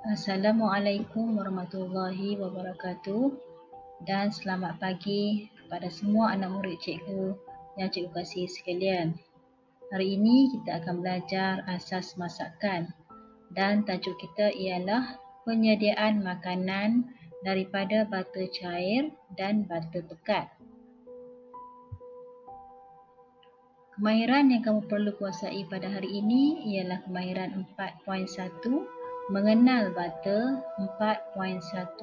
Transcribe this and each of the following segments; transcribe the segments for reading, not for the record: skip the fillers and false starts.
Assalamualaikum warahmatullahi wabarakatuh dan selamat pagi kepada semua anak murid cikgu yang cikgu kasih sekalian. Hari ini kita akan belajar asas masakan dan tajuk kita ialah penyediaan makanan daripada bata cair dan bata pekat. Kemahiran yang kamu perlu kuasai pada hari ini ialah kemahiran 4.1 mengenal bata, 4.1.2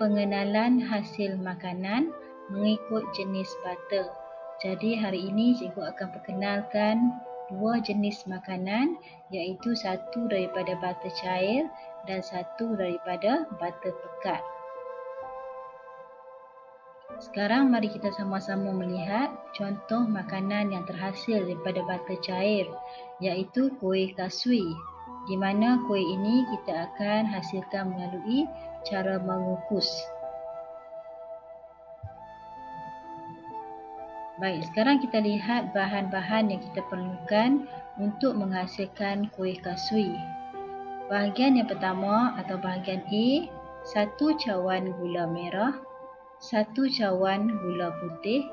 pengenalan hasil makanan mengikut jenis bata. Jadi hari ini cikgu akan perkenalkan dua jenis makanan, iaitu satu daripada bata cair dan satu daripada bata pekat. Sekarang mari kita sama-sama melihat contoh makanan yang terhasil daripada bata cair, iaitu kuih kasui, di mana kuih ini kita akan hasilkan melalui cara mengukus. Baik, sekarang kita lihat bahan-bahan yang kita perlukan untuk menghasilkan kuih kasui. Bahagian yang pertama atau bahagian A, 1 cawan gula merah, 1 cawan gula putih,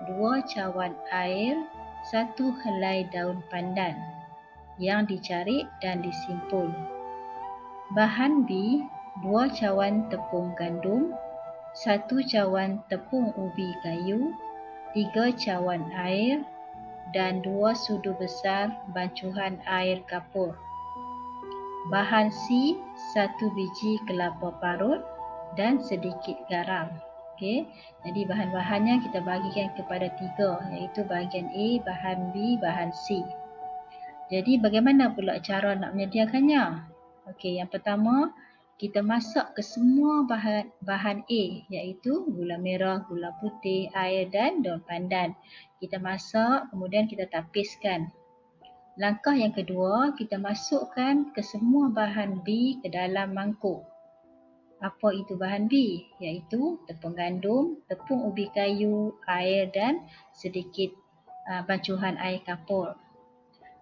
2 cawan air, 1 helai daun pandan yang dicarik dan disimpul. Bahan B, 2 cawan tepung gandum, 1 cawan tepung ubi kayu, 3 cawan air dan 2 sudu besar bancuhan air kapur. Bahan C, 1 biji kelapa parut dan sedikit garam. Okey, jadi bahan-bahannya kita bahagikan kepada 3, iaitu bahagian A, bahan B, bahan C. Jadi bagaimana pula cara nak menyediakannya? Okey, yang pertama kita masak ke semua bahan A, iaitu gula merah, gula putih, air dan daun pandan. Kita masak, kemudian kita tapiskan. Langkah yang kedua, kita masukkan ke semua bahan B ke dalam mangkuk. Apa itu bahan B? Iaitu tepung gandum, tepung ubi kayu, air dan sedikit bancuhan air kapur.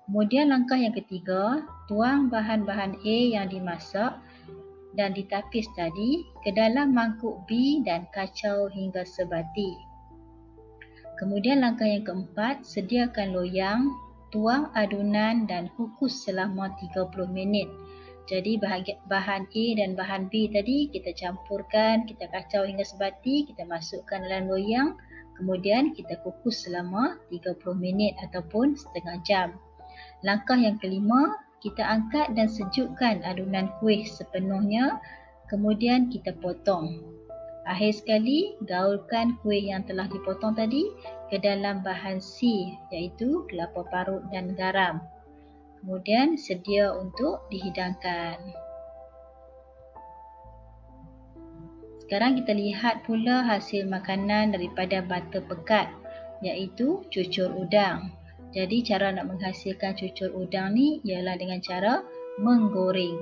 Kemudian langkah yang ketiga, tuang bahan-bahan A yang dimasak dan ditapis tadi ke dalam mangkuk B dan kacau hingga sebati. Kemudian langkah yang keempat, sediakan loyang, tuang adunan dan kukus selama 30 minit. Jadi bahan A dan bahan B tadi kita campurkan, kita kacau hingga sebati, kita masukkan dalam loyang, kemudian kita kukus selama 30 minit ataupun setengah jam. Langkah yang kelima, kita angkat dan sejukkan adunan kuih sepenuhnya, kemudian kita potong. Akhir sekali, gaulkan kuih yang telah dipotong tadi ke dalam bahan C, iaitu kelapa parut dan garam. Kemudian sedia untuk dihidangkan. Sekarang kita lihat pula hasil makanan daripada bata pekat, iaitu cucur udang. Jadi cara nak menghasilkan cucur udang ni ialah dengan cara menggoreng.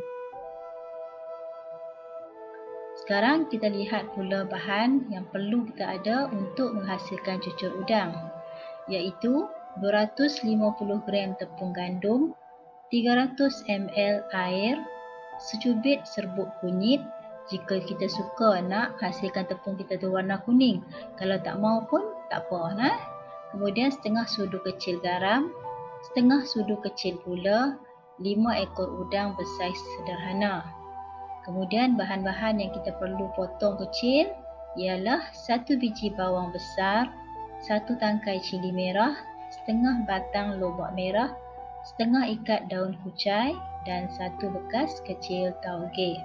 Sekarang kita lihat pula bahan yang perlu kita ada untuk menghasilkan cucur udang, iaitu 250 gram tepung gandum, 300 ml air, secubit serbuk kunyit jika kita suka nak hasilkan tepung kita tu warna kuning. Kalau tak mau pun tak apa. Kemudian setengah sudu kecil garam, setengah sudu kecil gula, 5 ekor udang bersaiz sederhana. Kemudian bahan-bahan yang kita perlu potong kecil ialah 1 biji bawang besar, 1 tangkai cili merah, setengah batang lobak merah, setengah ikat daun kucai dan 1 bekas kecil tauge.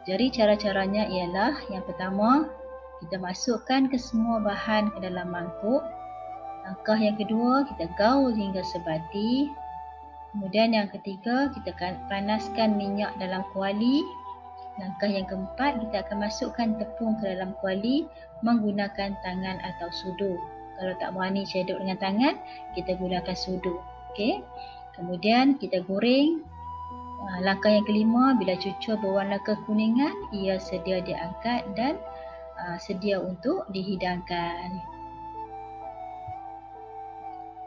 Jadi cara-caranya ialah yang pertama, kita masukkan ke semua bahan ke dalam mangkuk. Langkah yang kedua, kita gaul hingga sebati. Kemudian yang ketiga, kita panaskan minyak dalam kuali. Langkah yang keempat, kita akan masukkan tepung ke dalam kuali menggunakan tangan atau sudu. Kalau tak berani cedok dengan tangan, kita gunakan sudu. Okey. Kemudian kita goreng. Langkah yang kelima, bila cucur berwarna kekuningan, ia sedia diangkat dan sedia untuk dihidangkan.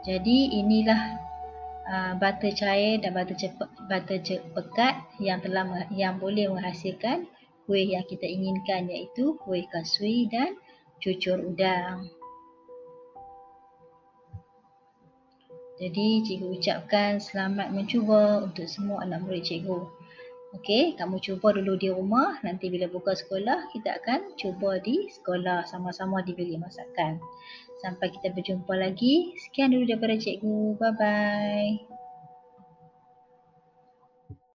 Jadi inilah butter cair dan butter pekat yang boleh menghasilkan kuih yang kita inginkan, iaitu kuih kasui dan cucur udang. Jadi cikgu ucapkan selamat mencuba untuk semua anak murid cikgu. Okey, kamu cuba dulu di rumah, nanti bila buka sekolah kita akan cuba di sekolah sama-sama di bilik masakan. Sampai kita berjumpa lagi. Sekian dulu daripada cikgu. Bye bye.